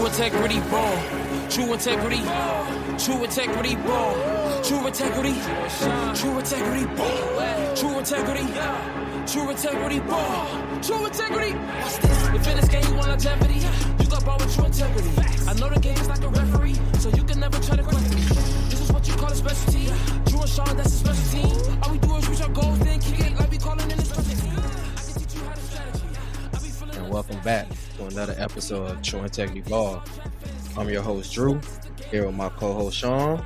integrity ball. True integrity. True integrity ball. True integrity. True integrity ball. True integrity. True integrity ball. True integrity. What's this? If in this game you want longevity, you got ball with true integrity. I know the game is like a referee, so you can never try to question me. This is what you call a specialty. Drew and Sean, that's a special team. All we do is reach our goals, then kick it like we calling in this specialty. I can teach you how to strategy. And welcome back to another episode of True Integrity Ball. I'm your host, Drew, here with my co-host, Sean.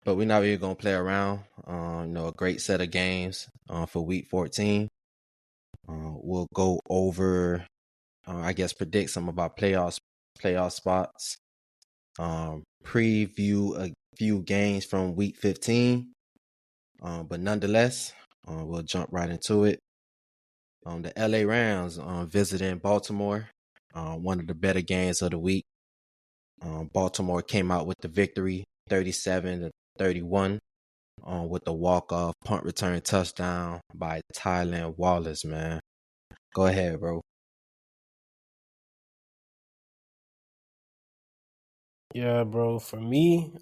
But we're not really going to play around. A great set of games for Week 14. We'll go over, predict some of our playoff spots. Preview a few games from Week 15. But nonetheless, we'll jump right into it. The LA Rams visiting Baltimore. One of the better games of the week. Baltimore came out with the victory, 37-31, with the walk-off punt return touchdown by Tylan Wallace, man. Go ahead, bro. Yeah, bro. For me,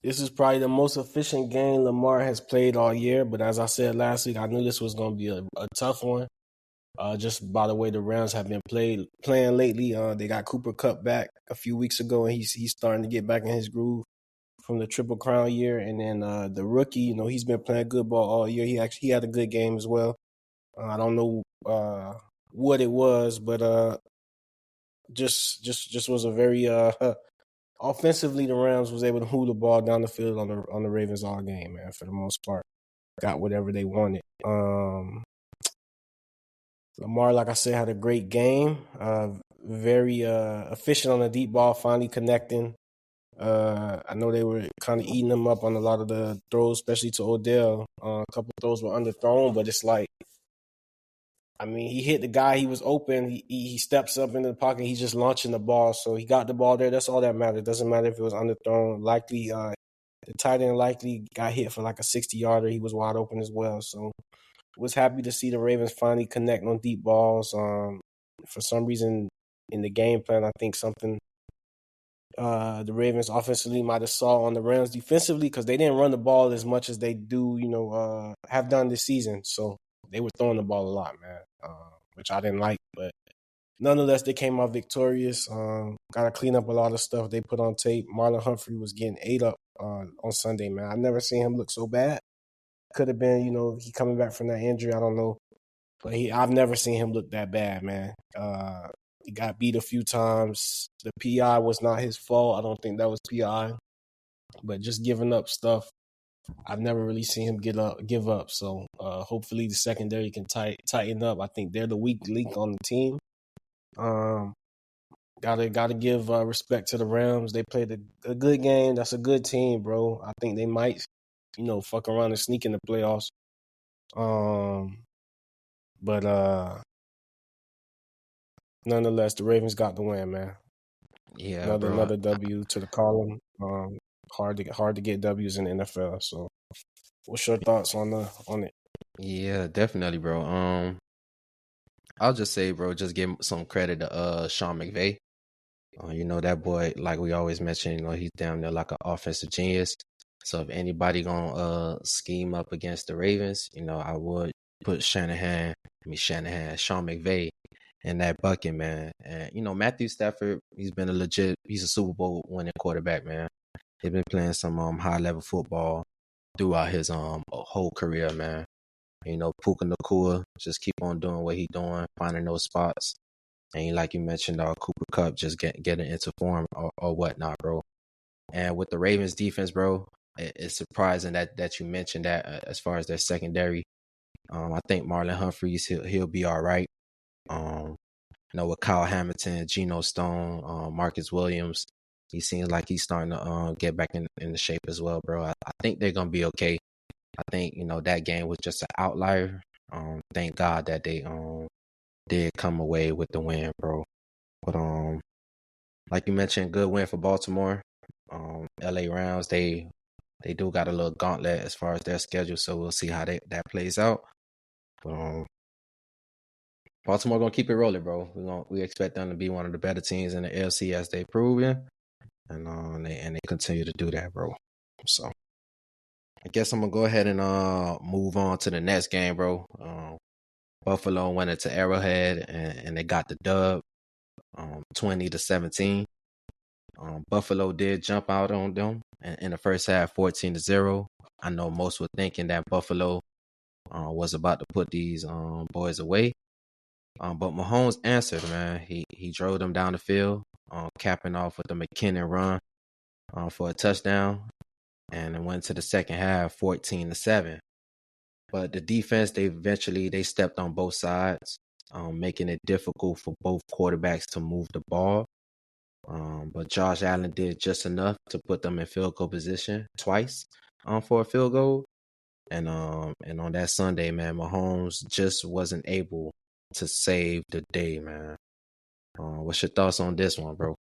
this is probably the most efficient game Lamar has played all year. But as I said last week, I knew this was going to be a tough one. Just by the way the Rams have been playing lately. They got Cooper Kupp back a few weeks ago, and he's starting to get back in his groove from the Triple Crown year. And then the rookie, he's been playing good ball all year. He had a good game as well. I don't know what it was, but just was a very offensively, the Rams was able to move the ball down the field on the Ravens all game, man. For the most part, got whatever they wanted. Lamar, like I said, had a great game. Very efficient on the deep ball, finally connecting. I know they were kind of eating him up on a lot of the throws, especially to Odell. A couple of throws were underthrown, but it's like, he hit the guy. He was open. He steps up into the pocket. He's just launching the ball. So he got the ball there. That's all that matters. It doesn't matter if it was underthrown. Likely, the tight end likely got hit for like a 60-yarder. He was wide open as well. So was happy to see the Ravens finally connect on deep balls. For some reason in the game plan, I think something the Ravens offensively might have saw on the Rams defensively, because they didn't run the ball as much as they do, have done this season. So they were throwing the ball a lot, man, which I didn't like. But nonetheless, they came out victorious. Got to clean up a lot of stuff they put on tape. Marlon Humphrey was getting ate up on Sunday, man. I've never seen him look so bad. Could have been, he coming back from that injury. I don't know. But I've never seen him look that bad, man. He got beat a few times. The PI was not his fault. I don't think that was PI. But just giving up stuff, I've never really seen him give up. So hopefully the secondary can tighten up. I think they're the weak link on the team. Gotta give respect to the Rams. They played a good game. That's a good team, bro. I think they might, fuck around and sneak in the playoffs. But nonetheless, the Ravens got the win, man. Yeah, another W to the column. Hard to get W's in the NFL. So, what's your thoughts on it? Yeah, definitely, bro. I'll just say, bro, just give some credit to Sean McVay. That boy, like we always mention, he's down there like an offensive genius. So if anybody gonna scheme up against the Ravens, I would put Sean McVay in that bucket, man. And Matthew Stafford, he's a Super Bowl winning quarterback, man. He's been playing some high level football throughout his whole career, man. Puka Nacua, just keep on doing what he's doing, finding those spots. And like you mentioned, Cooper Kupp just getting into form or whatnot, bro. And with the Ravens defense, bro, it's surprising that you mentioned that as far as their secondary. I think Marlon Humphreys, he'll be all right. With Kyle Hamilton, Geno Stone, Marcus Williams, he seems like he's starting to get back in the shape as well, bro. I think they're gonna be okay. I think that game was just an outlier. Thank God that they did come away with the win, bro. But like you mentioned, good win for Baltimore. LA Rams, they they do got a little gauntlet as far as their schedule, so we'll see how that plays out. But Baltimore gonna keep it rolling, bro. We expect them to be one of the better teams in the LC as they proven, and they continue to do that, bro. So I guess I'm gonna go ahead and move on to the next game, bro. Buffalo went into Arrowhead and they got the dub, 20-17. Buffalo did jump out on them in the first half, 14-0. I know most were thinking that Buffalo was about to put these boys away. But Mahomes answered, man. He drove them down the field, capping off with a McKinnon run for a touchdown, and it went to the second half, 14-7. But the defense, they stepped on both sides, making it difficult for both quarterbacks to move the ball. But Josh Allen did just enough to put them in field goal position twice for a field goal. And on that Sunday, man, Mahomes just wasn't able to save the day, man. What's your thoughts on this one, bro?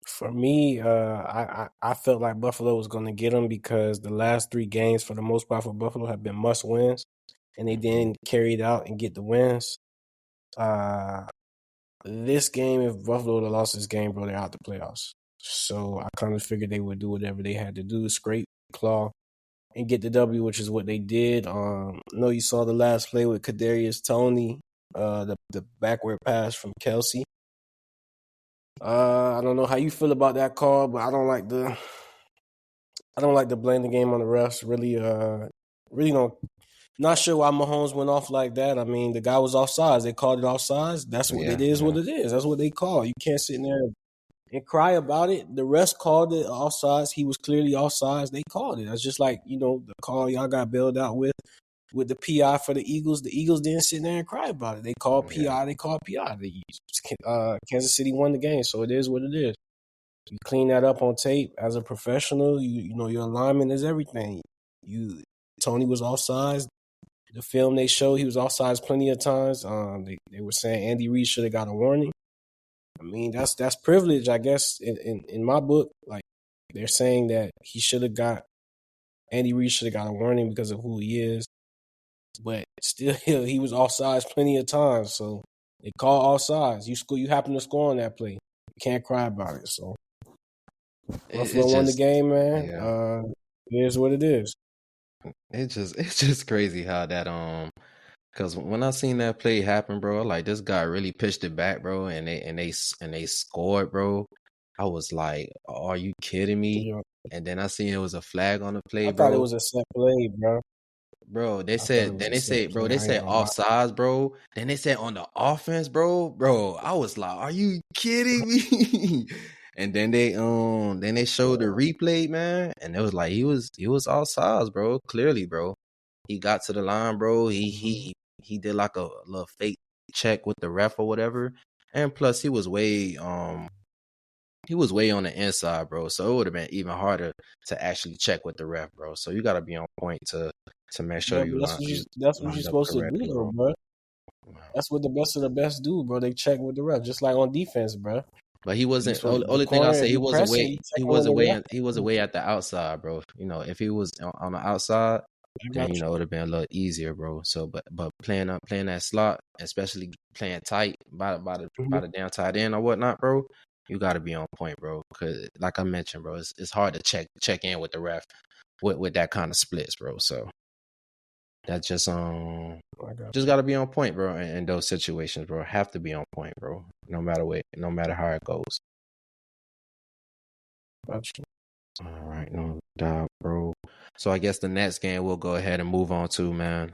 For me, I felt like Buffalo was going to get them because the last 3 games, for the most part, for Buffalo have been must wins, and they didn't carry it out and get the wins. This game, if Buffalo would have lost this game, bro, they're out the playoffs. So I kind of figured they would do whatever they had to do, scrape, claw, and get the W, which is what they did. I know you saw the last play with Kadarius Toney, the backward pass from Kelsey. I don't know how you feel about that call, but I don't like to blame the game on the refs. Really don't. Not sure why Mahomes went off like that. I mean, the guy was offsides. They called it offsides. That's what it is. What it is. That's what they call. You can't sit in there and cry about it. The refs called it offsides. He was clearly offsides. They called it. That's just like, the call y'all got bailed out with the PI for the Eagles. The Eagles didn't sit there and cry about it. They called PI. They called PI. Kansas City won the game, so it is what it is. You clean that up on tape as a professional. You know your alignment is everything. Tony was offsides. The film they showed, he was offsides plenty of times. They were saying Andy Reid should have got a warning. I mean, that's privilege, I guess, in my book. Like, they're saying that Andy Reid should have got a warning because of who he is. But still, he was offsides plenty of times. So they call offsides. You happen to score on that play. You can't cry about it. So Buffalo won the game, man. Yeah. It is what it is. It's just crazy how that because when I seen that play happen, bro, like, this guy really pitched it back, bro, and they scored, bro. I was like, are you kidding me? Yeah. And then I seen it was a flag on the play, bro. I thought it was a set play, bro. Bro, they said offsides, bro. Then they said on the offense, bro. I was like, are you kidding me? And then they showed the replay, man, and it was like he was offsides, bro. Clearly, bro. He got to the line, bro. He did like a little fake check with the ref or whatever. And plus he was way on the inside, bro. So it would have been even harder to actually check with the ref, bro. So you gotta be on point to make sure that's what you're supposed to do, though, bro. That's what the best of the best do, bro. They check with the ref, just like on defense, bro. But he wasn't. Only thing I say, he was away. He was away at the outside, bro. If he was on the outside, then it would have been a little easier, bro. So, but playing that slot, especially playing tight by the damn tight end or whatnot, bro. You got to be on point, bro. Because like I mentioned, bro, it's hard to check in with the ref with that kind of splits, bro. So that just got to be on point, bro. In those situations, bro, have to be on point, bro. No matter how it goes. Gotcha. All right, no doubt, bro. So I guess the next game we'll go ahead and move on to, man.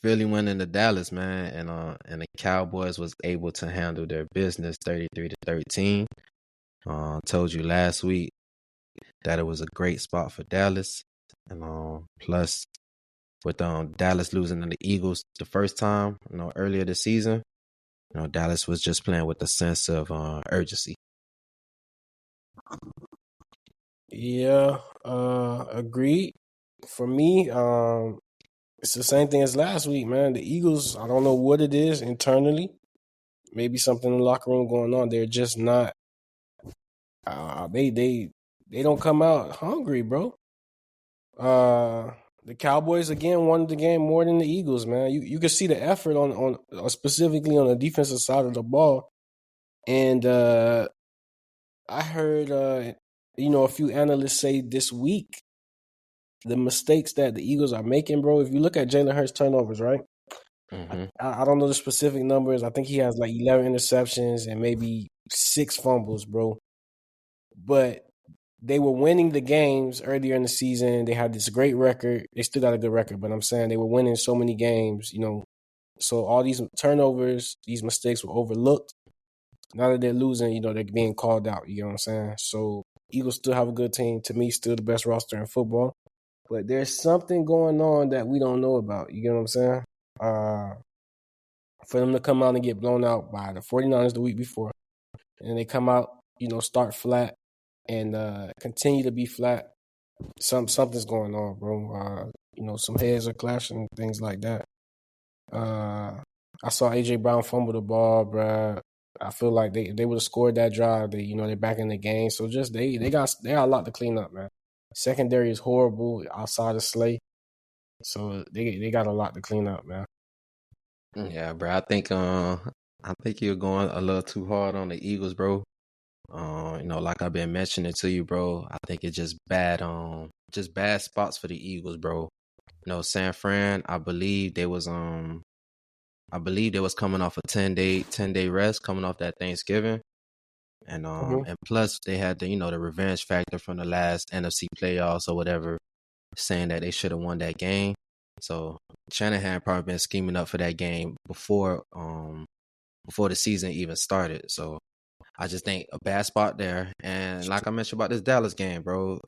Philly went into Dallas, man, and the Cowboys was able to handle their business 33-13. Told you last week that it was a great spot for Dallas, and plus with Dallas losing to the Eagles the first time, earlier this season, Dallas was just playing with a sense of urgency. Yeah, agreed. For me, It's the same thing as last week, man. The Eagles, I don't know what it is internally. Maybe something in the locker room going on. They're just not. They don't come out hungry, bro. The Cowboys again won the game more than the Eagles, man. You can see the effort on specifically on the defensive side of the ball, and I heard a few analysts say this week the mistakes that the Eagles are making, bro. If you look at Jalen Hurts turnovers, right? Mm-hmm. I don't know the specific numbers. I think he has like 11 interceptions and maybe 6 fumbles, bro. But they were winning the games earlier in the season. They had this great record. They still got a good record, but I'm saying they were winning so many games, So all these turnovers, these mistakes were overlooked. Now that they're losing, they're being called out. You know what I'm saying? So Eagles still have a good team. To me, still the best roster in football. But there's something going on that we don't know about. You get what I'm saying? For them to come out and get blown out by the 49ers the week before, and they come out, start flat and continue to be flat, something's going on, bro. Some heads are clashing, things like that. I saw AJ Brown fumble the ball, bro. I feel like they would have scored that drive. They're back in the game. So just they got a lot to clean up, man. Secondary is horrible outside of Slay. So they got a lot to clean up, man. Yeah, bro. I think you're going a little too hard on the Eagles, bro. Like I've been mentioning to you, bro. I think it's just bad spots for the Eagles, bro. San Fran, I believe they was coming off a 10-day rest, coming off that Thanksgiving. And and plus they had the revenge factor from the last NFC playoffs or whatever, saying that they should have won that game. So Shanahan probably been scheming up for that game before the season even started. So I just think a bad spot there. And like I mentioned about this Dallas game, bro,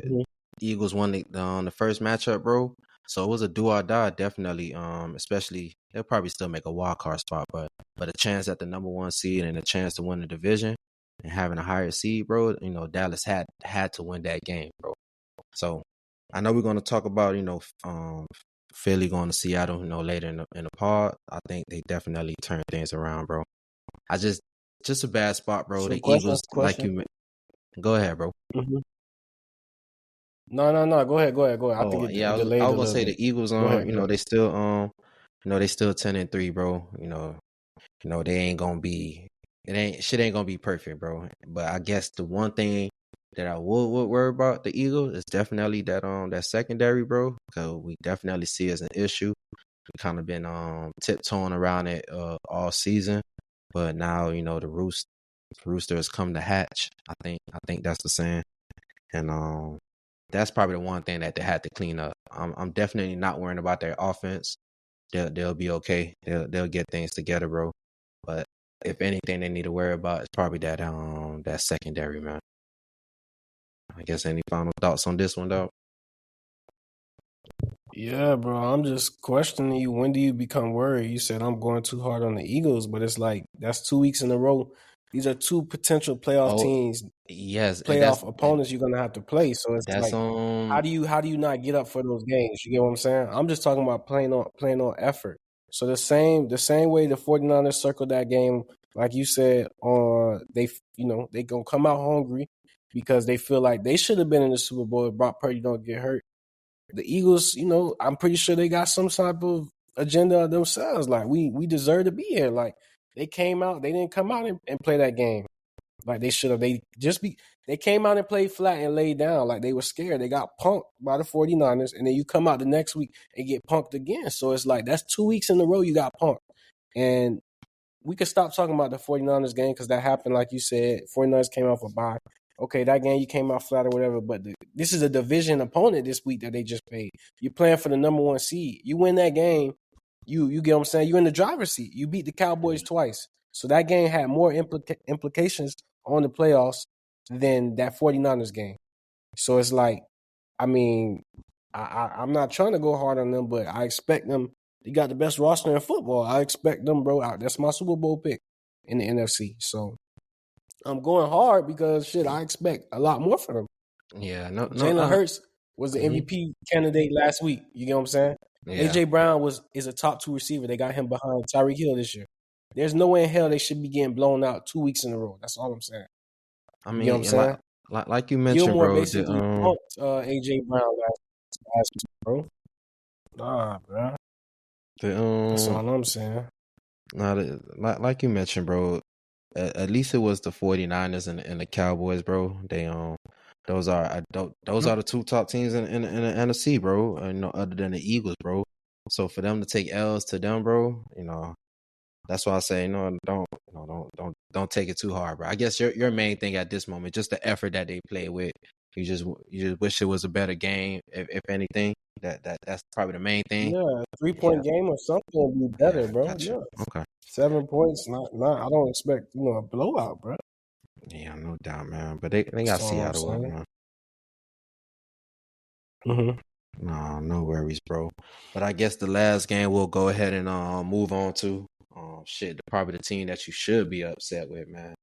Eagles won the first matchup, bro. So it was a do or die, definitely. Especially they'll probably still make a wild card spot, but a chance at the number 1 seed and a chance to win the division and having a higher seed, bro. Dallas had to win that game, bro. So I know we're going to talk about Philly going to Seattle, later in the pod. I think they definitely turn things around, bro. Just a bad spot, bro. So the question. Eagles, go ahead, bro. Mm-hmm. No. Go ahead. I think it I was delayed gonna say bit. the Eagles, Go ahead. they still they still 10-3, bro. They ain't gonna be shit ain't gonna be perfect, bro. But I guess the one thing that I would worry about the Eagles is definitely that secondary, bro. Because we definitely see it as an issue. We kind of been tiptoeing around it all season, but now the roosters come to hatch. I think that's the saying, and that's probably the one thing that they had to clean up. I'm definitely not worrying about their offense. They'll be okay. They'll get things together, bro. But if anything they need to worry about is probably that secondary, man. I guess any final thoughts on this one, though? Yeah, bro. I'm just questioning you. When do you become worried? You said I'm going too hard on the Eagles, but it's like that's 2 weeks in a row. These are 2 potential playoff teams, yes, playoff opponents you're gonna have to play. So it's that's like, how do you not get up for those games? You get what I'm saying? I'm just talking about playing on effort. So the same way the 49ers circled that game, like you said, they gonna come out hungry because they feel like they should have been in the Super Bowl if Brock Purdy don't get hurt. The Eagles, I'm pretty sure they got some type of agenda themselves. Like we deserve to be here. Like they didn't come out and play that game like they should have. They came out and played flat and laid down like they were scared. They got punked by the 49ers, and then you come out the next week and get punked again. So it's like that's 2 weeks in a row you got punked. And we could stop talking about the 49ers game because that happened, like you said. 49ers came off a bye. Okay, that game you came out flat or whatever, but this is a division opponent this week that they just played. You're playing for the number 1 seed. You win that game, you get what I'm saying? You're in the driver's seat. You beat the Cowboys twice. So that game had more implications on the playoffs than that 49ers game. So it's like, I mean, I'm not trying to go hard on them, but I expect them. They got the best roster in football. I expect them, bro. That's my Super Bowl pick in the NFC. So I'm going hard because I expect a lot more from them. Yeah, Jalen Hurts was the MVP candidate last week. You get what I'm saying? Yeah. AJ Brown is a top 2 receiver. They got him behind Tyreek Hill this year. There's no way in hell they should be getting blown out 2 weeks in a row. That's all I'm saying. I You get what I'm mean, saying? like you mentioned, Gilmore bro. basically punked AJ Brown last week, bro. Nah, bro. That's all I'm saying. Like you mentioned, bro. At least it was the 49ers and the Cowboys, bro. They those are the 2 top teams in the NFC, bro. Other than the Eagles, bro. So for them to take L's to them, bro, that's why I say, don't take it too hard, bro. I guess your main thing at this moment, just the effort that they play with. You just wish it was a better game, if anything. That's probably the main thing. Yeah, 3-point game or something would be better, bro. Gotcha. Yeah. Okay. 7 points, not. I don't expect a blowout, bro. Yeah, no doubt, man. But they got That's all I'm Seattle up, saying. man. No worries, bro. But I guess the last game we'll go ahead and move on to probably the team that you should be upset with, man.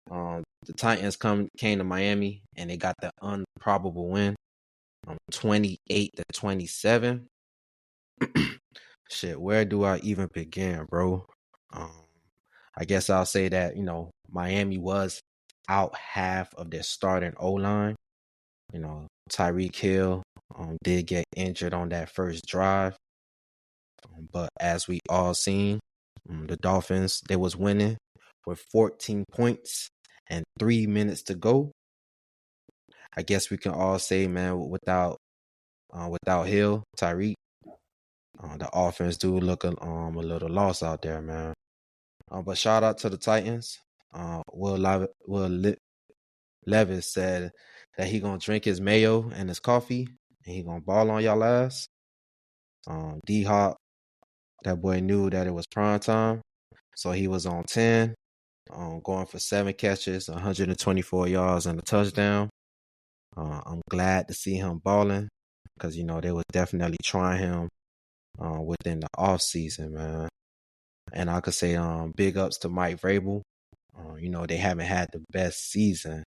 The Titans came to Miami and they got the improbable win, 28-27. Shit, where do I even begin, bro? I guess I'll say that Miami was out half of their starting O-line. Tyreek Hill did get injured on that first drive. But as we all seen, the Dolphins, they was winning with 14 points and 3 minutes to go. I guess we can all say, man, without Hill, Tyreek, the offense do look a little lost out there, man. But shout out to the Titans. Levis said that he gonna drink his mayo and his coffee, and he gonna ball on y'all ass. D-Hop, that boy knew that it was prime time, so he was on 10, going for 7 catches, 124 yards, and a touchdown. I'm glad to see him balling because they was definitely trying him within the off season, man. And I could say big ups to Mike Vrabel. They haven't had the best season,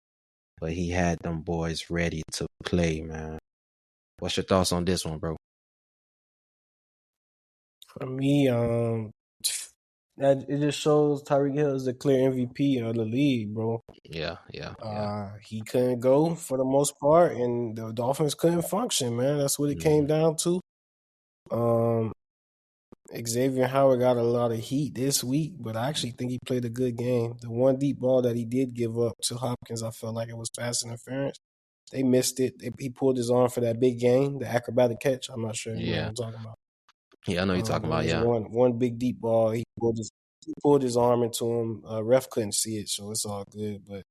but he had them boys ready to play, man. What's your thoughts on this one, bro? For me, that it just shows Tyreek Hill is the clear MVP of the league, bro. Yeah. He couldn't go for the most part, and the Dolphins couldn't function, man. That's what it came down to. Xavier Howard got a lot of heat this week, but I actually think he played a good game. The one deep ball that he did give up to Hopkins, I felt like it was pass interference. They missed it. He pulled his arm for that big game, the acrobatic catch. I'm not sure you know what I'm talking about. Yeah, I know you're talking about, yeah. One big deep ball. He pulled his arm into him. Ref couldn't see it, so it's all good. But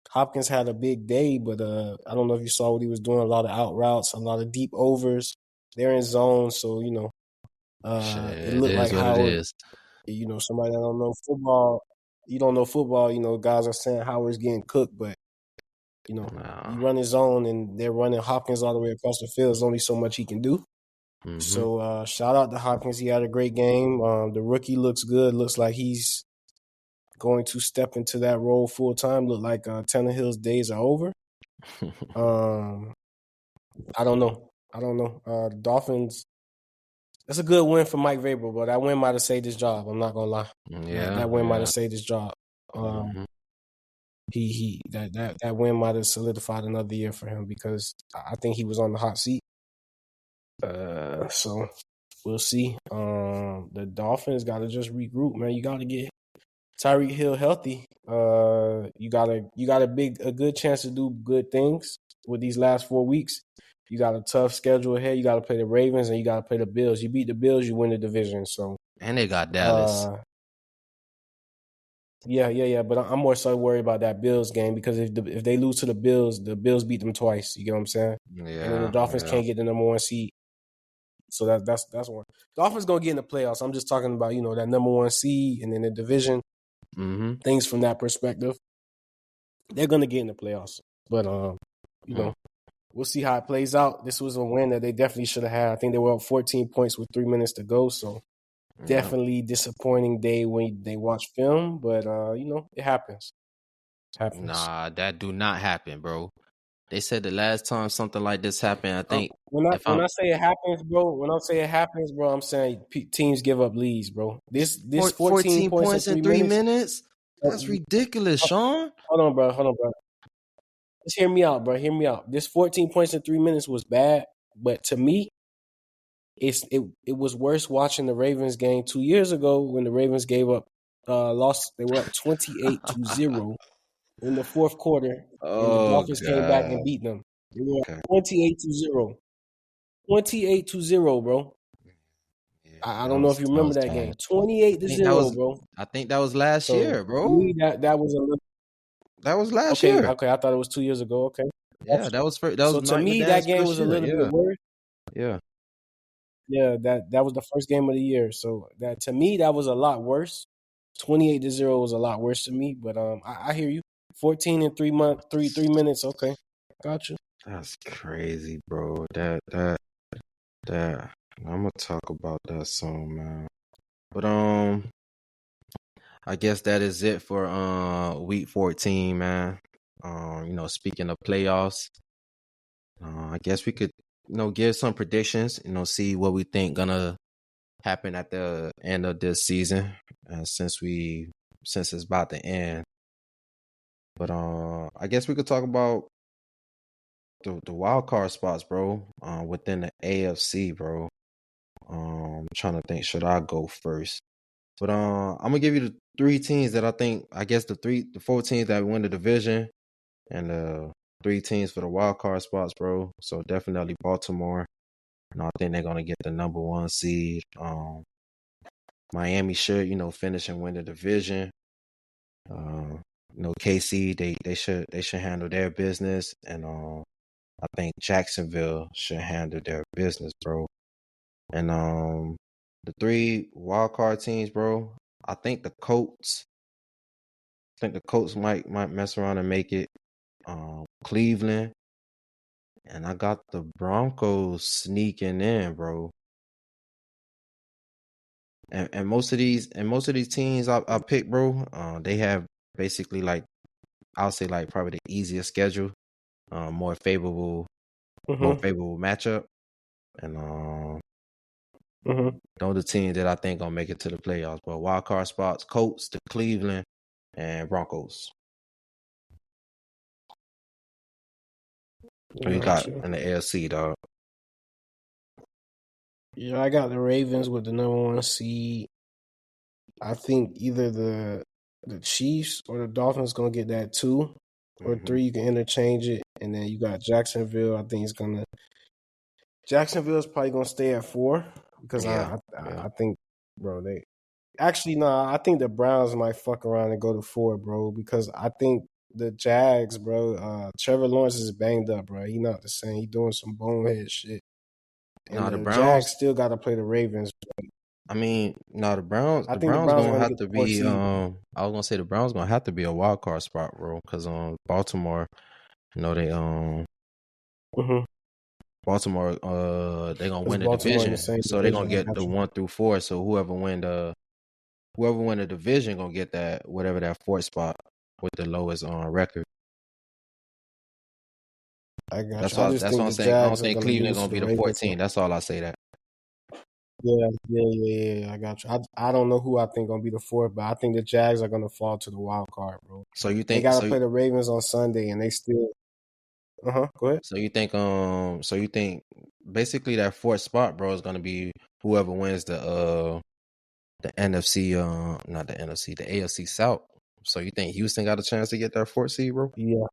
Hopkins had a big day, but I don't know if you saw what he was doing. A lot of out routes, a lot of deep overs. They're in zone, so it looked like Howard. Somebody that don't know football. You don't know football. Guys are saying Howard's getting cooked, but you run his zone, and they're running Hopkins all the way across the field. There's only so much he can do. Mm-hmm. So shout out to Hopkins. He had a great game. The rookie looks good. Looks like he's going to step into that role full time. Look like Tannehill's days are over. I don't know. The Dolphins. That's a good win for Mike Vrabel, but that win might have saved his job. I'm not gonna lie. Yeah, that win might have saved his job. That win might have solidified another year for him because I think he was on the hot seat. So we'll see. The Dolphins got to just regroup, man. You got to get Tyreek Hill healthy. You got a good chance to do good things with these last 4 weeks. You got a tough schedule ahead. You got to play the Ravens and you got to play the Bills. You beat the Bills, you win the division. So and they got Dallas. Yeah. But I'm more so worried about that Bills game because if they lose to the Bills beat them twice. You get what I'm saying? Yeah. And then the Dolphins can't get the number 1 seed. So that's one. Dolphins gonna get in the playoffs. I'm just talking about that number 1 seed and then the division. Mm-hmm. Things from that perspective, they're gonna get in the playoffs. But we'll see how it plays out. This was a win that they definitely should have had. I think they were up 14 points with 3 minutes to go. So definitely disappointing day when they watch film. But it happens. Nah, that do not happen, bro. They said the last time something like this happened, I think When if I'm I say it happens, bro, I'm saying teams give up leads, bro. This 14 14 points in points in 3 3 minutes. minutes. That's ridiculous, Sean. Hold on, bro. Just hear me out, bro. Hear me out. This 14 points in 3 minutes was bad, but to me, it was worse watching the Ravens game 2 years ago when the Ravens gave up lost. They were up 28-0 in the fourth quarter, and the Oh Dolphins came back God. and beat them. They were up Okay. 28-0. 28-0, bro. Yeah, I that don't know if was you that remember was that bad. game. 28-0, bro. I think that was last So year, to bro. me, that was a little That was last okay. year. Okay, I thought it was 2 years ago. Okay, Yeah, that so was to Mike me, that McDaniel's game first was a year. little bit Yeah. worse. Yeah. Yeah, that was the first game of the year. So that to me, that was a lot worse. 28-0 was a lot worse to me. But I hear you. 14 in 3 minutes. Okay, got you. That's crazy, bro. That I'm gonna talk about that soon, man. But I guess that is it for week 14, man. Speaking of playoffs, I guess we could give some predictions. See what we think gonna happen at the end of this season, since it's about to end. But I guess we could talk about the wild card spots, bro. Within the AFC, bro. Trying to think, should I go first? But I'm gonna give you the 3 teams that I think. I guess the 4 teams that win the division, and the 3 teams for the wild card spots, bro. So definitely Baltimore. I think they're gonna get the number 1 seed. Miami should, finish and win the division. KC they should handle their business, and I think Jacksonville should handle their business, bro. And the 3 wild card teams, bro. I think the Colts. Might mess around and make it. Cleveland, and I got the Broncos sneaking in, bro. And most of these teams I picked, bro, they have basically, like, I'll say, like, probably the easiest schedule, more favorable matchup, and those are the teams that I think gonna make it to the playoffs. But wild card spots: Colts, the Cleveland, and Broncos. Who you got in the AFC, dog? Yeah, I got the Ravens with the number 1 seed. I think either the Chiefs or the Dolphins gonna get that 2 or 3. You can interchange it, and then you got Jacksonville. I think Jacksonville's probably gonna stay at 4 because I think, bro, they actually I think the Browns might fuck around and go to 4, bro, because I think the Jags, bro, Trevor Lawrence is banged up, bro. He not the same. He doing some bonehead shit. And The the Browns Jags still got to play the Ravens. I mean, no, the Browns. I The think the Browns Browns are gonna going to have get to the 4th be. seed. I was gonna say the Browns gonna have to be a wild card spot, bro. Because Baltimore, they Baltimore, they gonna win the Baltimore in the division, same so they division. gonna get the 1 through 4. So whoever win the division gonna get that, whatever that 4th spot with the lowest record. I got That's you. I why. just That's what think I'm the saying. I don't Jags are think going to Cleveland lose gonna to be the the Ravens. 14. That's all I say that. Yeah. I got you. I don't know who I think going to be the 4th, but I think the Jags are going to fall to the wild card, bro. So you They think? got to play the Ravens on Sunday, and they still. Go ahead. So you think? So you think basically that 4th spot, bro, is gonna be whoever wins the NFC, not the NFC, the AFC South. So you think Houston got a chance to get that 4th seed, bro? Yeah,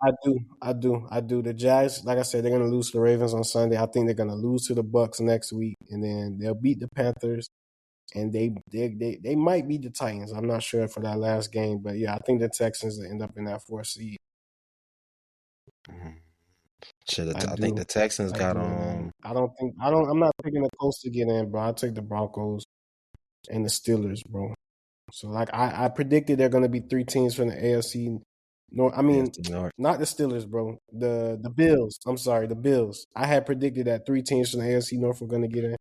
I do. The Jags, like I said, they're going to lose to the Ravens on Sunday. I think they're going to lose to the Bucks next week, and then they'll beat the Panthers, and they might beat the Titans. I'm not sure for that last game, but yeah, I think the Texans will end up in that 4th seed. I think the Texans got I'm not picking the Colts to get in, bro. I take the Broncos and the Steelers, bro. So like I predicted they're gonna be 3 teams from the AFC. No, I mean not the Steelers, bro. The Bills. I'm sorry, the Bills. I had predicted that 3 teams from the AFC North were gonna get in,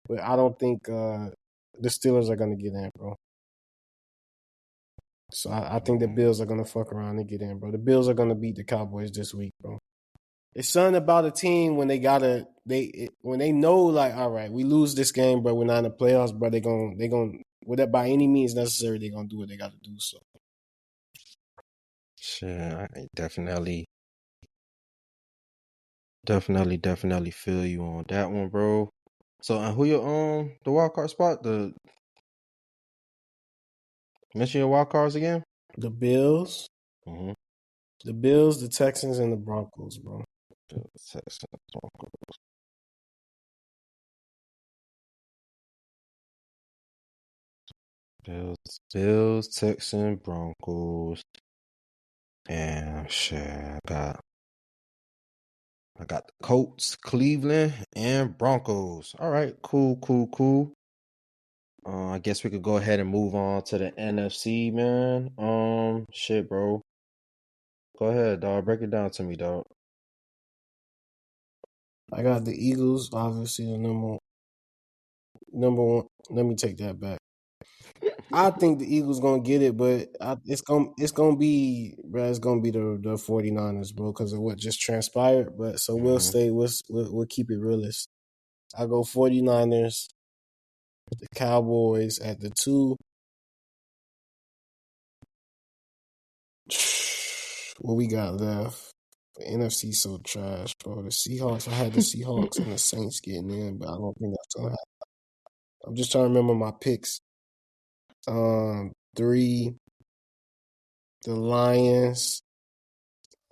but I don't think the Steelers are gonna get in, bro. So I think the Bills are gonna fuck around and get in, bro. The Bills are gonna beat the Cowboys this week, bro. It's something about a team when when they know, like, all right, we lose this game, but we're not in the playoffs, but they gonna whatever by any means necessary, they're gonna do what they gotta do. So Shit, I definitely feel you on that one, bro. So who your the wild card spot? Mention your wild cards again. the Bills, Mm-hmm. the Texans, and the Broncos, bro. Bills, Texans, Broncos, and shit. I got the Colts, Cleveland, and Broncos. All right, cool. I guess we could go ahead and move on to the NFC, man. Shit, bro. Go ahead, dog. Break it down to me, dog. I got the Eagles, obviously the number one. Let me take that back. I think the Eagles gonna get it, but it's gonna be the 49ers, bro, because of what just transpired. But so we'll keep it realist. I go 49ers, the Cowboys at the 2. What we got left? The NFC so trash, bro. The Seahawks. I had the Seahawks and the Saints getting in, but I don't think that's gonna happen. I'm just trying to remember my picks. 3, the Lions.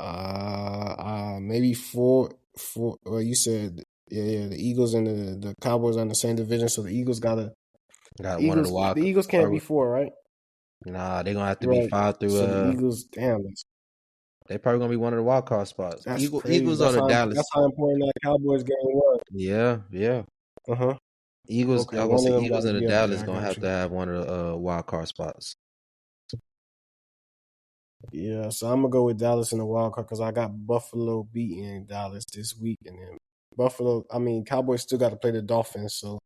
Maybe 4. Well, you said the Eagles and the Cowboys are in the same division, so the Eagles got one of the wild. The Eagles can't be 4, right? Nah, they're gonna have to Right. be 5 through. So the Eagles, damn, they probably gonna be one of the wild card spots. that's crazy. Eagles are the Dallas. That's how important that Cowboys game was. Yeah. Uh-huh. Eagles. Okay, I was one gonna of say them Eagles gotta and the be up Dallas there. I gonna got have you. to have one of the wild card spots. Yeah, so I'm gonna go with Dallas in the wild card because I got Buffalo beating Dallas this week, and then Cowboys still got to play the Dolphins, so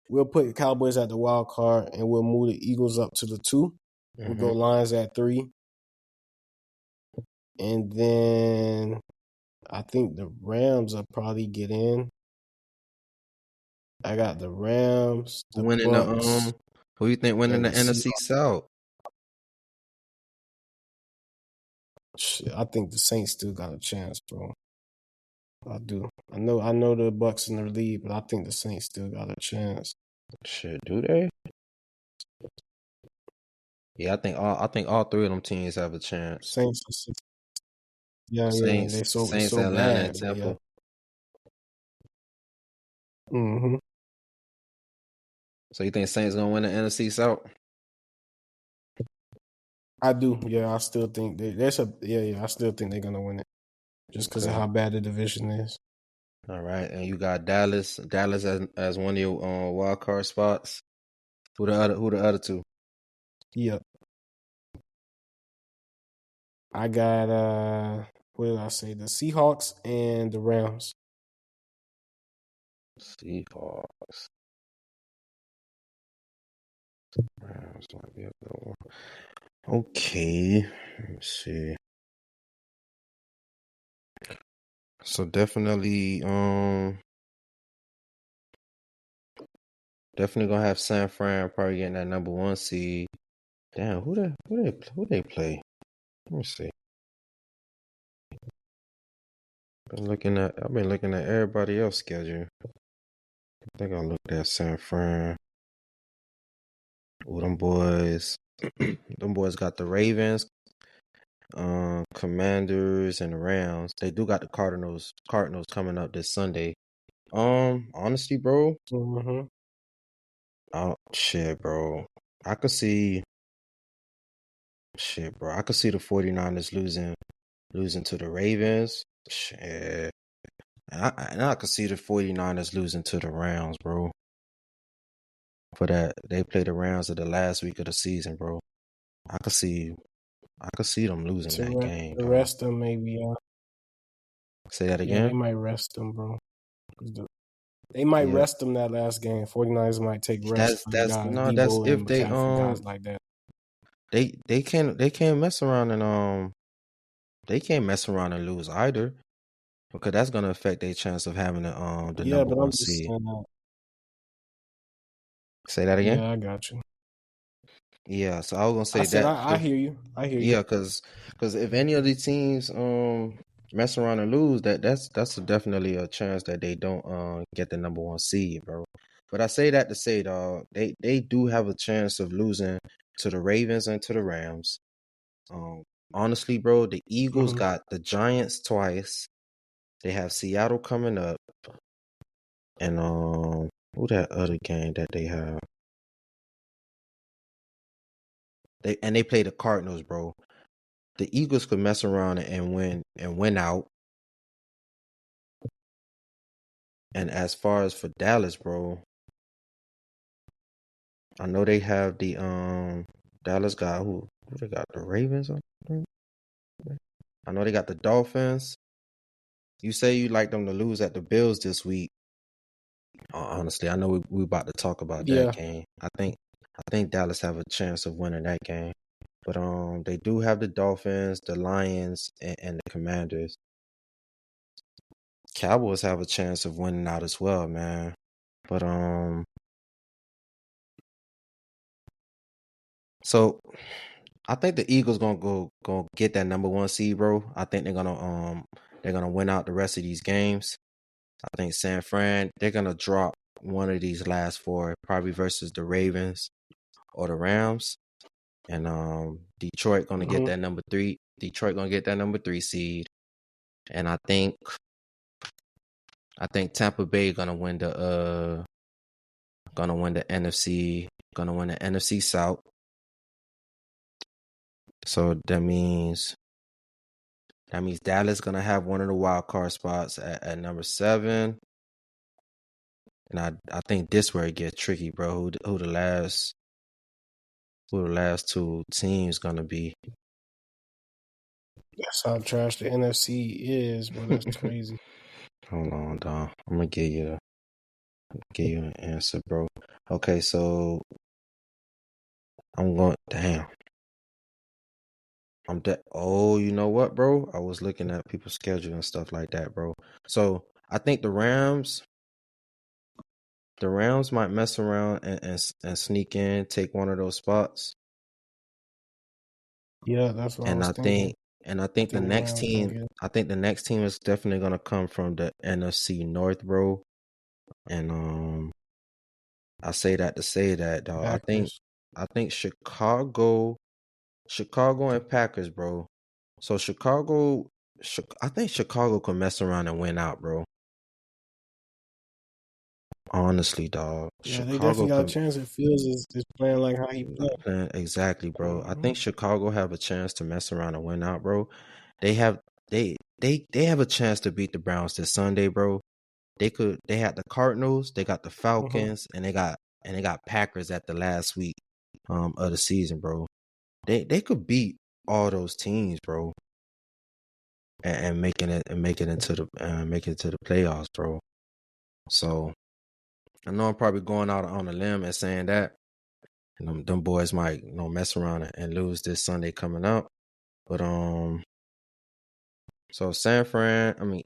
we'll put Cowboys at the wild card, and we'll move the Eagles up to the 2. We'll go Lions at 3, and then I think the Rams will probably get in. I got the Rams, the Winning Bucks, who you think winning and the the NFC South? Shit, I think the Saints still got a chance, bro. I do. I know the Bucks in the lead, but I think the Saints still got a chance. Shit, do they? Yeah, I think all 3 of them teams have a chance. Saints, Saints, they so Atlanta, bad, and Tampa. Mm-hmm. So you think Saints gonna win the NFC South? I do. Yeah, I still think I still think they're gonna win it, just because of how bad the division is. All right, and you got Dallas as one of your wild card spots. Who the other 2? Yep. I got what did I say? The Seahawks and the Rams. Seahawks. Rams might be a good one. Okay, let me see. So definitely gonna have San Fran probably getting that number 1 seed. Damn, who they play? Let me see. I've been looking at everybody else's schedule. I think I looked at San Fran. Oh, them boys. Them boys got the Ravens, Commanders, and the Rams. They do got the Cardinals coming up this Sunday. Honestly, bro. Mm-hmm. Oh shit, bro. I could see the 49ers losing to the Ravens. Shit. And I could see the 49ers losing to the Rams, bro. For that, they play the Rams at the last week of the season, bro. I could see them losing that game. The rest of them maybe. Say that again? Yeah, they might rest them, bro. They might rest them that last game. 49ers might take rest. That's if they guys like that. they can't mess around and they can't mess around and lose either, because that's gonna affect their chance of having the Yeah, number but one I'm just seed. saying that. Say that again. Yeah, I got you. Yeah, so I was gonna I say said that. I hear you. I hear you. Yeah, because if any of these teams mess around and lose, that's definitely a chance that they don't get the number one seed, bro. But I say that to say, dog, they do have a chance of losing to the Ravens and to the Rams. Honestly, bro, the Eagles Mhm. got the Giants twice. They have Seattle coming up, and who that other game that they have? They play the Cardinals, bro. The Eagles could mess around and win out. And as far as for Dallas, bro, I know they have the Dallas got who they got, the Ravens. I know they got the Dolphins. You say you like them to lose at the Bills this week. Honestly, I know we about to talk about that Yeah. game. I think Dallas have a chance of winning that game. But they do have the Dolphins, the Lions, and the Commanders. Cowboys have a chance of winning out as well, man. But so I think the Eagles gonna get that number one seed, bro. I think they're gonna win out the rest of these games. I think San Fran, they're gonna drop one of these last four, probably versus the Ravens or the Rams. And Detroit gonna get Mhm. that number three. Detroit gonna get that number 3 seed. And I think Tampa Bay gonna win the NFC, gonna win the NFC South. So that means Dallas gonna have one of the wild card spots at number 7. And I think this where it gets tricky, bro. Who the last two teams gonna be? That's how trash the NFC is, bro. That's crazy. Hold on, Don. I'm gonna give you an answer, bro. Okay, so I'm going. Damn. Oh, you know what, bro? I was looking at people's schedule and stuff like that, bro. So I think the Rams might mess around and sneak in, take one of those spots. Yeah, that's what I And was I thinking. think and I I think the think the next Rams gonna team get it. is definitely gonna come from the NFC North, bro. And I say that to say that, dog. Packers. I think Chicago and Packers, bro. So I think Chicago can mess around and win out, bro. Honestly, dog. Yeah, they Chicago definitely got a could chance if Fields is playing like how he played. exactly, bro. I Mhm. think Chicago have a chance to mess around and win out, bro. They have they have a chance to beat the Browns this Sunday, bro. They had the Cardinals, they got the Mhm. Falcons, and they got Packers at the last week of the season, bro. They could beat all those teams, bro, and make it into the playoffs, bro. So I know I'm probably going out on a limb and saying that, and them boys might mess around and lose this Sunday coming up. But so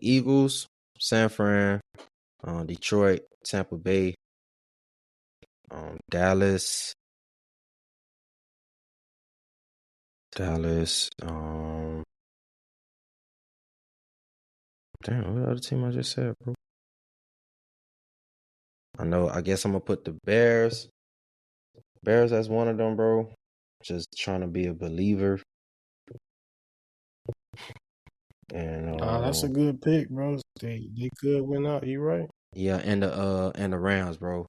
Eagles, San Fran, Detroit, Tampa Bay, Dallas, damn, what other team I just said, bro? I guess I'm gonna put the Bears as one of them, bro. Just trying to be a believer. And That's a good pick, bro. They could win out. You right? yeah, and the Rams, bro.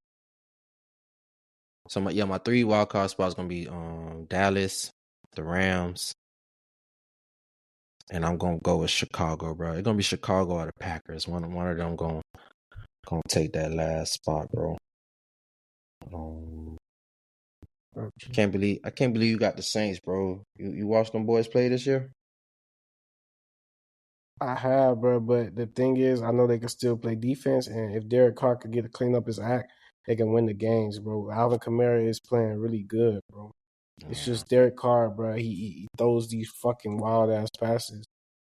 So my 3 wild card spots gonna be Dallas, the Rams, and I'm gonna go with Chicago, bro. It's gonna be Chicago or the Packers. One of them gonna take that last spot, bro. I can't believe you got the Saints, bro. You watched them boys play this year? I have, bro, but the thing is, I know they can still play defense, and if Derek Carr could get to clean up his act, they can win the games, bro. Alvin Kamara is playing really good, bro. It's Yeah. just Derek Carr, bro. He throws these fucking wild ass passes.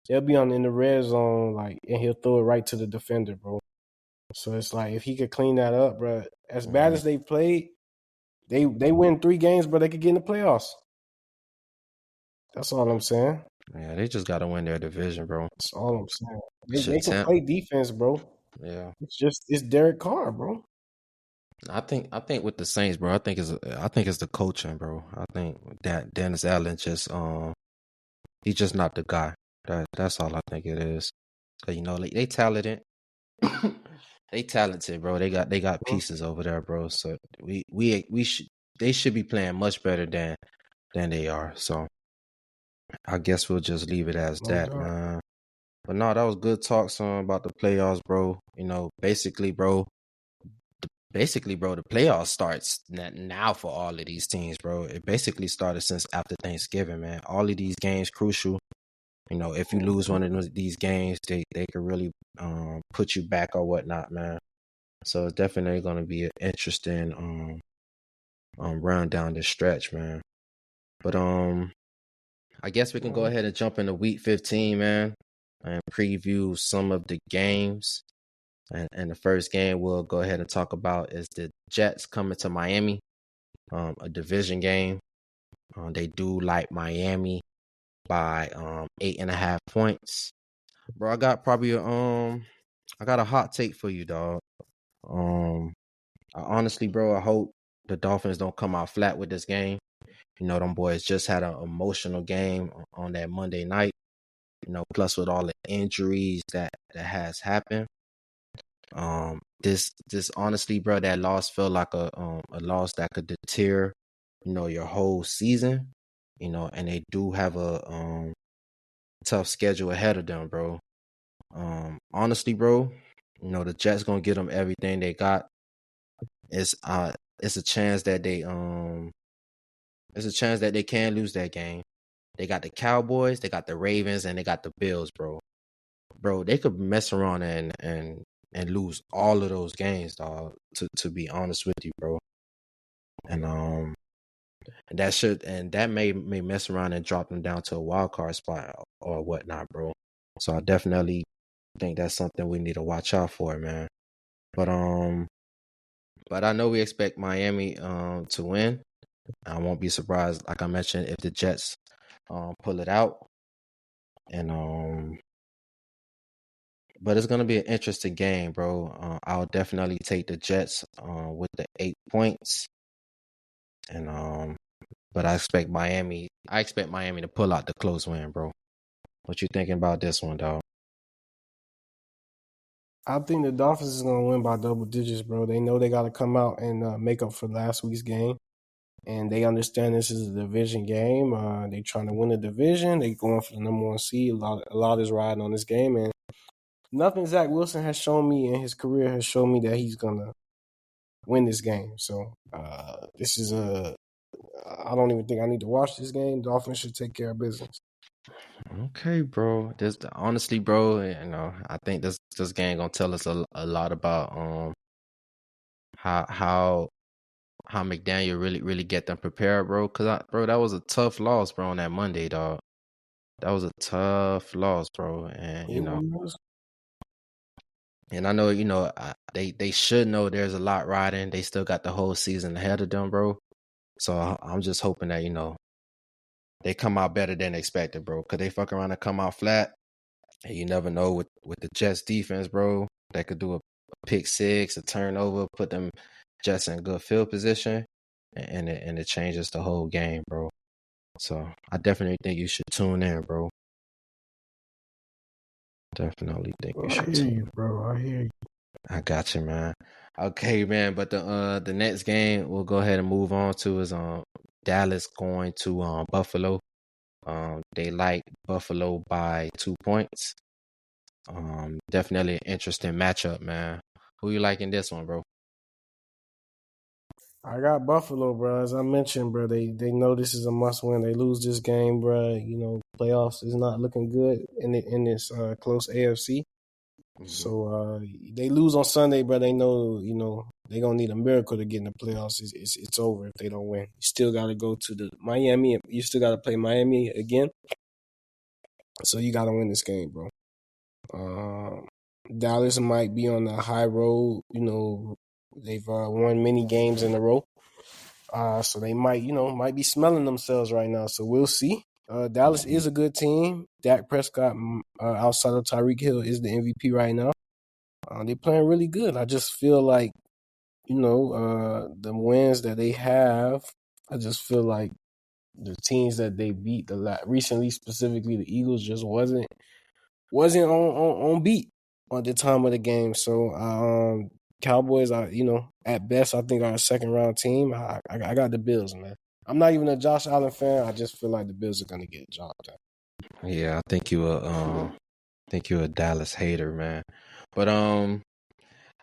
They'll be in the red zone, like, and he'll throw it right to the defender, bro. So it's like if he could clean that up, bro. As bad Mhm. as they played, they win 3 games, but they could get in the playoffs. That's all I'm saying. Yeah, they just gotta win their division, bro. That's all I'm saying. They Shit, can temp. play defense, bro. Yeah. It's Derek Carr, bro. I think with the Saints, bro. I think it's the coaching, bro. I think that Dennis Allen just he's just not the guy. That's all I think it is. 'Cause, like, they talented. They talented, bro. They got Mhm. pieces over there, bro. So we should they should be playing much better than they are. So I guess we'll just leave it as No that, doubt. man. But no, that was good talk, son, about the playoffs, bro. Basically, bro, the playoffs starts now for all of these teams, bro. It basically started since after Thanksgiving, man. All of these games crucial. If you lose one of these games, they could really put you back or whatnot, man. So it's definitely going to be an interesting run down the stretch, man. But I guess we can go ahead and jump into week 15, man, and preview some of the games. And the first game we'll go ahead and talk about is the Jets coming to Miami, a division game. They do like Miami by 8.5 points. Bro, I got a hot take for you, dog. Honestly, bro, I hope the Dolphins don't come out flat with this game. Them boys just had an emotional game on that Monday night. Plus with all the injuries that has happened. This honestly, bro, that loss felt like a loss that could deter, your whole season. And they do have a tough schedule ahead of them, bro. Honestly, bro, the Jets gonna get them everything they got. It's a chance that they can lose that game. They got the Cowboys, they got the Ravens, and they got the Bills, bro. Bro, they could mess around and lose all of those games, dog. To be honest with you, bro. And that may mess around and drop them down to a wild card spot or whatnot, bro. So I definitely think that's something we need to watch out for, man. But I know we expect Miami to win. I won't be surprised, like I mentioned, if the Jets pull it out. And but it's gonna be an interesting game, bro. I'll definitely take the Jets with the 8 points. And but I expect Miami to pull out the close win, bro. What you thinking about this one, dog? I think the Dolphins is gonna win by double digits, bro. They know they got to come out and make up for last week's game, and they understand this is a division game. They trying to win the division. They going for the number 1 seed. A lot is riding on this game, and nothing Zach Wilson has shown me in his career has shown me that he's gonna win this game. So this is I don't even think I need to watch this game. Dolphins should take care of business. Okay, bro. Honestly, bro, I think this game gonna tell us a lot about how McDaniel really get them prepared, bro. Bro, that was a tough loss, bro, on that Monday, dog. That was a tough loss, bro. And It was. and I know, they should know there's a lot riding. They still got the whole season ahead of them, bro. So I'm just hoping that, they come out better than expected, bro. Could they fuck around and come out flat? And you never know with the Jets defense, bro. They could do a pick six, a turnover, put them Jets in good field position, and it changes the whole game, bro. So I definitely think you should tune in, bro. Definitely think you I should hear tune you, in. bro. I hear you. I got you, man. Okay, man. But the next game we'll go ahead and move on to is Dallas going to Buffalo. They like Buffalo by 2 points. Definitely an interesting matchup, man. Who you like in this one, bro? I got Buffalo, bro. As I mentioned, bro, they know this is a must win. They lose this game, bro. Playoffs is not looking good in this close AFC. Mm-hmm. So they lose on Sunday, but they know They're gonna need a miracle to get in the playoffs. It's over if they don't win. You still gotta go to the Miami. You still gotta play Miami again. So you gotta win this game, bro. Dallas might be on the high road. You know, they've won many games in a row. So they might be smelling themselves right now. So we'll see. Dallas is a good team. Dak Prescott, outside of Tyreek Hill, is the MVP right now. They're playing really good. I just feel like, the wins that they have, I just feel like the teams that they beat recently, specifically the Eagles, just wasn't on beat at the time of the game. So Cowboys are, at best, I think are a second round team. I got the Bills, man. I'm not even a Josh Allen fan. I just feel like the Bills are gonna get a job done. Yeah, I think you're a Dallas hater, man. But I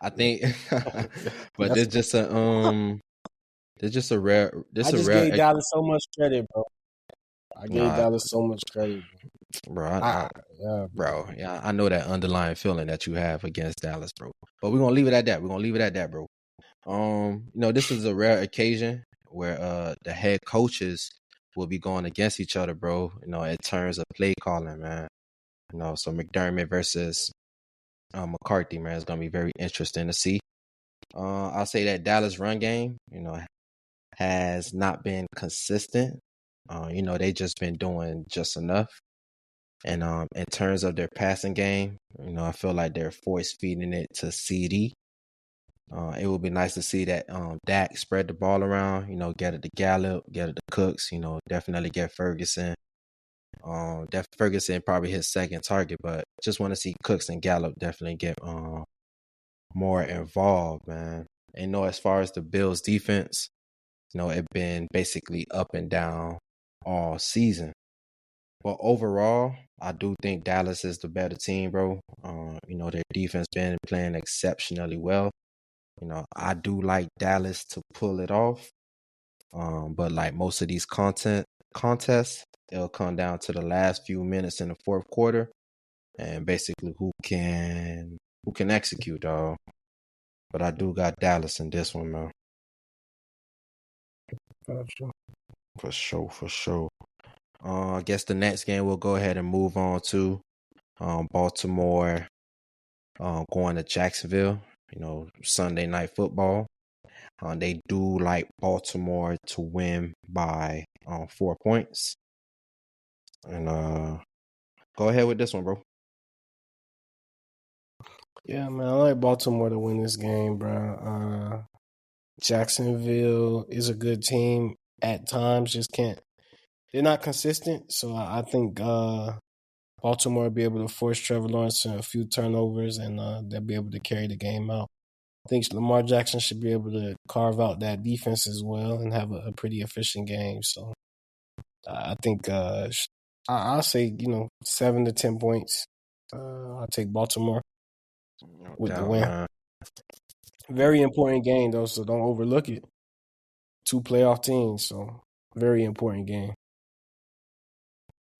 think, but That's, there's just a rare, I just gave Dallas so much credit, bro. I gave Nah, Dallas so much credit, bro. yeah, Bro, yeah, I know that underlying feeling that you have against Dallas, bro. But we're gonna leave it at that. Bro. This is a rare occasion where the head coaches will be going against each other, bro. In terms of play calling, man. So McDermott versus McCarthy, man, is gonna be very interesting to see. I'll say that Dallas run game, has not been consistent. They just been doing just enough. And in terms of their passing game, I feel like they're force feeding it to CD. It would be nice to see that Dak spread the ball around, get it to Gallup, get it to Cooks, definitely get Ferguson. Ferguson probably his second target, but just want to see Cooks and Gallup definitely get more involved, man. And as far as the Bills defense, it's been basically up and down all season. But overall, I do think Dallas is the better team, bro. Their defense been playing exceptionally well. I do like Dallas to pull it off. But like most of these contests, it'll come down to the last few minutes in the fourth quarter and basically who can execute, dog. But I do got Dallas in this one, man. For sure. I guess the next game we'll go ahead and move on to Baltimore going to Jacksonville, Sunday Night Football. They do like Baltimore to win by 4 points. And go ahead with this one, bro. Yeah, man, I like Baltimore to win this game, bro. Jacksonville is a good team at times, they're not consistent. So I think Baltimore will be able to force Trevor Lawrence to a few turnovers and they'll be able to carry the game out. I think Lamar Jackson should be able to carve out that defense as well and have a pretty efficient game. So I think I'll say, 7 to 10 points. I'll take Baltimore with the win. Very important game, though, so don't overlook it. 2 playoff teams, so very important game.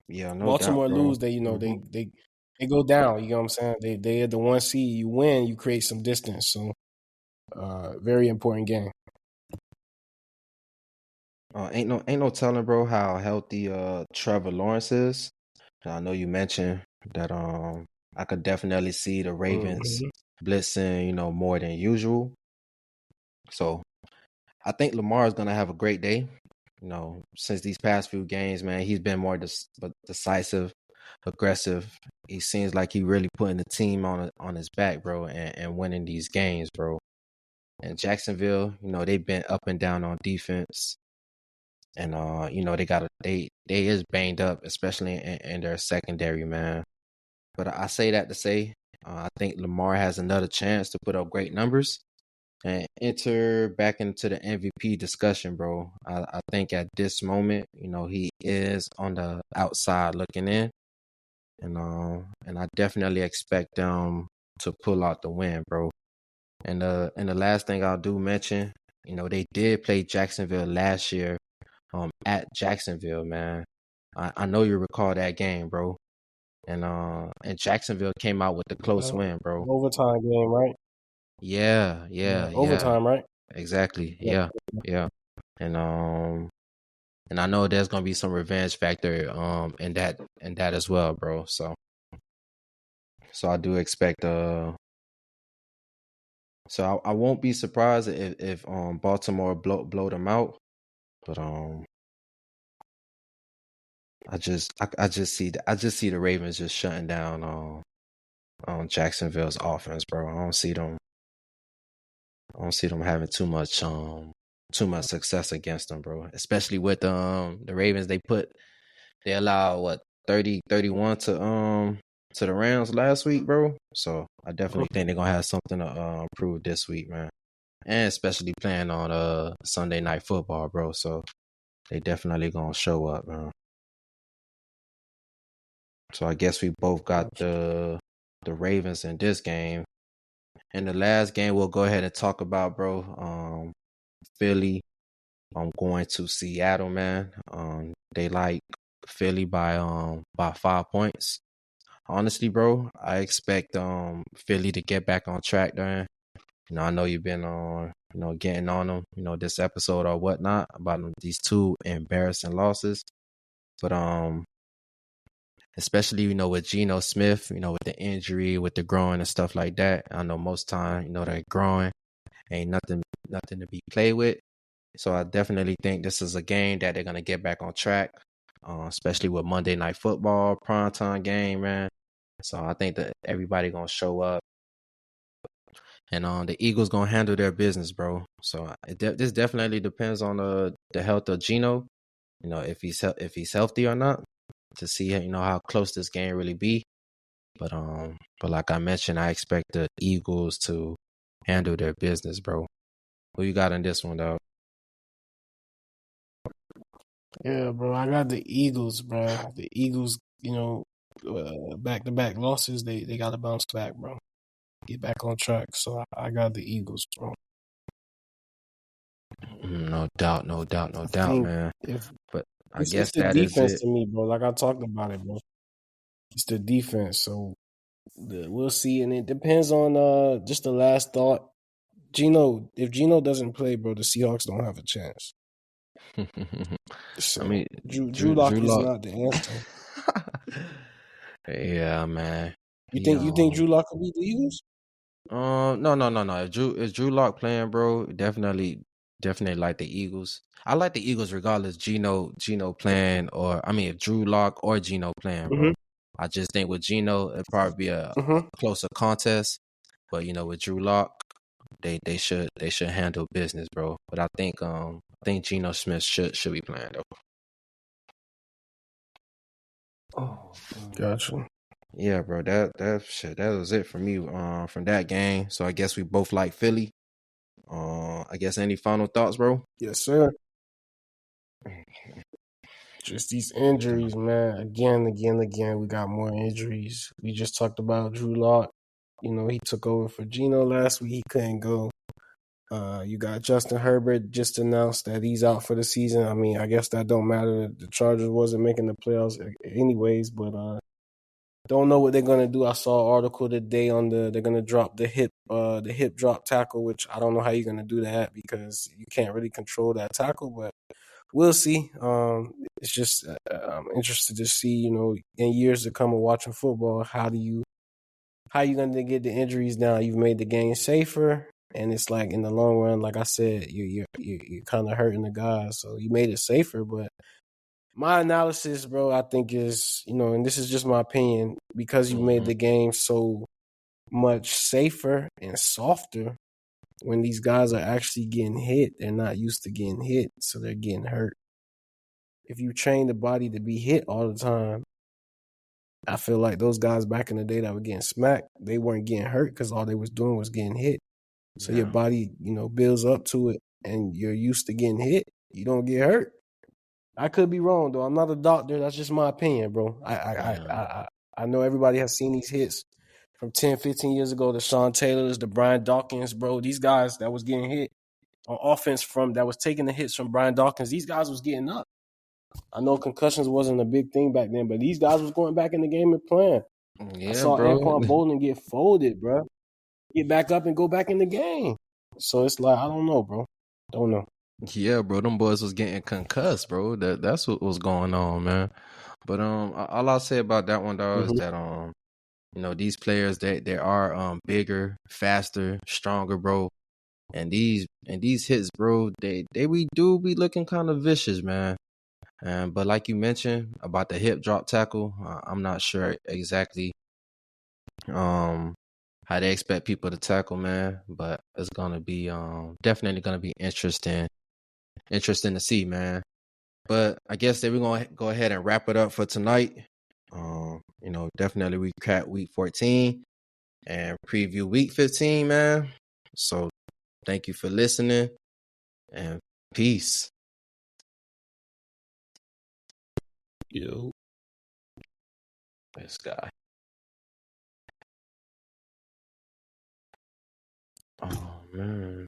Yeah, no Baltimore doubt, bro. lose, they go down. You know what I'm saying? They are the 1 seed. You win, you create some distance. So, very important game. Ain't no telling, bro, how healthy Trevor Lawrence is. I know you mentioned that I could definitely see the Ravens blitzing, more than usual. So I think Lamar is gonna have a great day. Since these past few games, man, he's been more decisive, aggressive. He seems like he really putting the team on his back, bro, and winning these games, bro. And Jacksonville, they've been up and down on defense. And they is banged up, especially in their secondary, man. But I say that to say, I think Lamar has another chance to put up great numbers and enter back into the MVP discussion, bro. I think at this moment, he is on the outside looking in, and I definitely expect them to pull out the win, bro. And the last thing I'll do mention, they did play Jacksonville last year, at Jacksonville, man. I know you recall that game, bro. And Jacksonville came out with the close win, bro. Overtime game, right? Yeah, yeah, yeah. Overtime, right? Exactly. Yeah. Yeah, yeah. And I know there's gonna be some revenge factor in that as well, bro. So I do expect so I won't be surprised if Baltimore blow them out, but I just see the Ravens just shutting down on Jacksonville's offense, bro. I don't see them having too much success against them, bro. Especially with the Ravens, they allow what 31 to the Rams last week, bro. So I definitely think they're gonna have something to prove this week, man. And especially playing on Sunday Night Football, bro. So they definitely gonna show up, man. So I guess we both got the Ravens in this game. In the last game, we'll go ahead and talk about, bro. Philly. I'm going to Seattle, man. They like Philly by 5 points. Honestly, bro, I expect Philly to get back on track there. You know, I know you've been on, getting on them, this episode or whatnot about these two embarrassing losses. But especially, with Geno Smith, with the injury, with the growing and stuff like that. I know most time, that growing ain't nothing to be played with. So I definitely think this is a game that they're gonna get back on track, especially with Monday Night Football primetime game, man. So I think that everybody gonna show up, and the Eagles gonna handle their business, bro. So this definitely depends on the health of Geno, if he's healthy or not, to see how close this game really be. But like I mentioned, I expect the Eagles to handle their business, bro. Who you got in this one, though? Yeah, bro. I got the Eagles, bro. The Eagles, back-to-back losses, they got to bounce back, bro. Get back on track. So I got the Eagles, bro. No doubt, I think man. if But I it's guess the that is defense it. to me, bro. Like I talked about it, bro. It's the defense. So we'll see, and it depends on just the last thought. If Geno doesn't play, bro, the Seahawks don't have a chance. I So mean, Drew Drew Lock is Lock. not the answer. Yeah, man. You He think Drew Lock could beat the Eagles? no, no, no, no. If Drew Lock playing, bro, definitely like the Eagles. I like the Eagles regardless. Geno playing, or I mean, if Drew Lock or Geno playing, bro. Mm-hmm. I just think with Geno, it'd probably be a Mm-hmm. closer contest. But with Drew Lock, they should handle business, bro. But I think Geno Smith should be playing though. Oh, Gotcha. yeah, bro. That was it for me from that game. So I guess we both like Philly. I guess any final thoughts, bro? Yes, sir. Just these injuries, man. Again. We got more injuries. We just talked about Drew Lock. He took over for Geno last week. He couldn't go. You got Justin Herbert just announced that he's out for the season. I mean, I guess that don't matter. The Chargers wasn't making the playoffs anyways, but don't know what they're gonna do. I saw an article today on they're gonna drop the hip drop tackle, which I don't know how you're gonna do that because you can't really control that tackle, but we'll see. It's just I'm interested to see, in years to come of watching football, how you gonna get the injuries down? You've made the game safer, and it's like in the long run, like I said, you're kind of hurting the guys. So you made it safer, but my analysis, bro, I think is, and this is just my opinion, because you made the game so much safer and softer. When these guys are actually getting hit, they're not used to getting hit, so they're getting hurt. If you train the body to be hit all the time, I feel like those guys back in the day that were getting smacked, they weren't getting hurt because all they was doing was getting hit. So your body, builds up to it, and you're used to getting hit. You don't get hurt. I could be wrong though. I'm not a doctor. That's just my opinion, bro. I know everybody has seen these hits from 10, 15 years ago. The Sean Taylors, the Brian Dawkins, bro. These guys that was getting hit on offense that was taking the hits from Brian Dawkins. These guys was getting up. I know concussions wasn't a big thing back then, but these guys was going back in the game and playing. Yeah, I saw bro. Anquan Bolden get folded, bro. get back up and go back in the game. So it's like, I don't know, bro. Don't know. Yeah, bro, them boys was getting concussed, bro. That's what was going on, man. But all I'll say about that one, dog, is that these players they are bigger, faster, stronger, bro. And these hits, bro, we do be looking kind of vicious, man. But like you mentioned about the hip drop tackle, I'm not sure exactly how they expect people to tackle, man. But it's gonna be definitely gonna be interesting to see, man. But I guess that we're gonna go ahead and wrap it up for tonight. Definitely recap week 14 and preview week 15, man. So thank you for listening and peace. Yo. This guy. Oh man.